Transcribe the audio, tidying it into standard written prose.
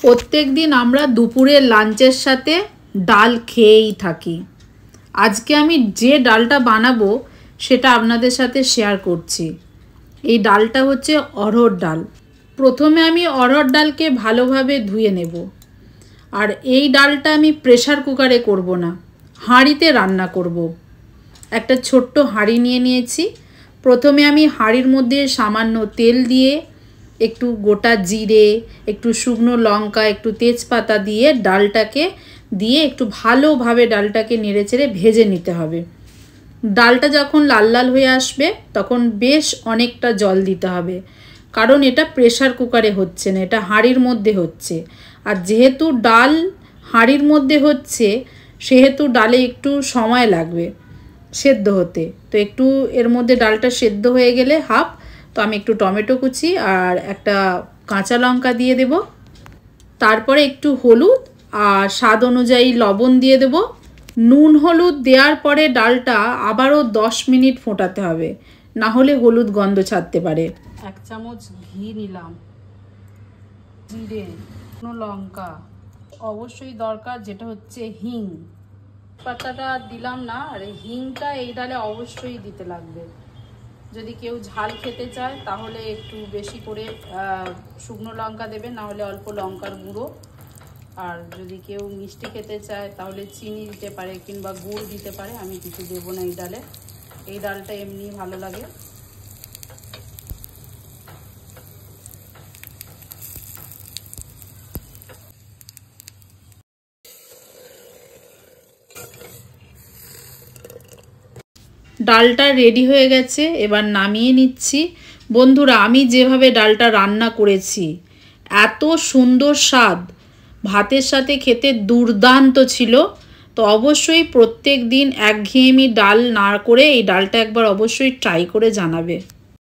প্রত্যেক দিন আমরা দুপুরের লাঞ্চের সাথে ডাল খেয়েই থাকি। আজকে আমি যে ডালটা বানাবো সেটা আপনাদের সাথে শেয়ার করছি। এই ডালটা হচ্ছে অড়হর ডাল। প্রথমে আমি অড়হর ডালকে ভালোভাবে ধুয়ে নেব। আর এই ডালটা আমি প্রেসার কুকারে করব না, হাঁড়িতে রান্না করব। একটা ছোট্ট হাঁড়ি নিয়ে নিয়েছি। প্রথমে আমি হাঁড়ির মধ্যে সামান্য তেল দিয়ে একটু গোটা জিরে, একটু শুকনো লঙ্কা, একটু তেজপাতা দিয়ে ডালটাকে দিয়ে একটু ভালোভাবে ডালটাকে নেড়েচেড়ে ভেজে নিতে হবে। ডালটা যখন লাল লাল হয়ে আসবে তখন বেশ অনেকটা জল দিতে হবে, কারণ এটা প্রেসার কুকারে হচ্ছে না, এটা হাঁড়ির মধ্যে হচ্ছে। আর যেহেতু ডাল হাঁড়ির মধ্যে হচ্ছে সেহেতু ডালে একটু সময় লাগবে সেদ্ধ হতে। তো একটু এর মধ্যে ডালটা সেদ্ধ হয়ে গেলে তো আমি একটু টমেটো কুচি আর একটা কাঁচা লঙ্কা দিয়ে দেব। তারপরে একটু হলুদ আর স্বাদ অনুযায়ী লবণ দিয়ে দেব। নুন হলুদ দেওয়ার পরে ডালটা আবারও 10 মিনিট ফোটাতে হবে, না হলে হলুদ গন্ধ ছাড়তে পারে। 1 চামচ ঘি নিলাম, জিরে, শুকনো লঙ্কা, অবশ্যই দরকার যেটা হচ্ছে হিং। পাতাটা দিলাম না, আর হিংটা এই ডালে অবশ্যই দিতে লাগবে। যদি কেউ ঝাল খেতে চায় তাহলে একটু বেশি করে শুকনো লঙ্কা দেবে, না হলে অল্প লঙ্কার গুঁড়ো। আর যদি কেউ মিষ্টি খেতে চায় তাহলে চিনি দিতে পারে কিংবা গুড় দিতে পারে। আমি কিছু দেবো না এই ডালে, এই ডালটা এমনি ভালো লাগে। ডালটা রেডি হয়ে গেছে, এবার নামিয়ে নিচ্ছি। বন্ধুরা, আমি যেভাবে ডালটা রান্না করেছি এত সুন্দর স্বাদ, ভাতের সাথে খেতে দুর্দান্ত ছিল। তো অবশ্যই প্রত্যেক দিন একঘেয়েমি ডাল না করে এই ডালটা একবার অবশ্যই ট্রাই করে জানাবে।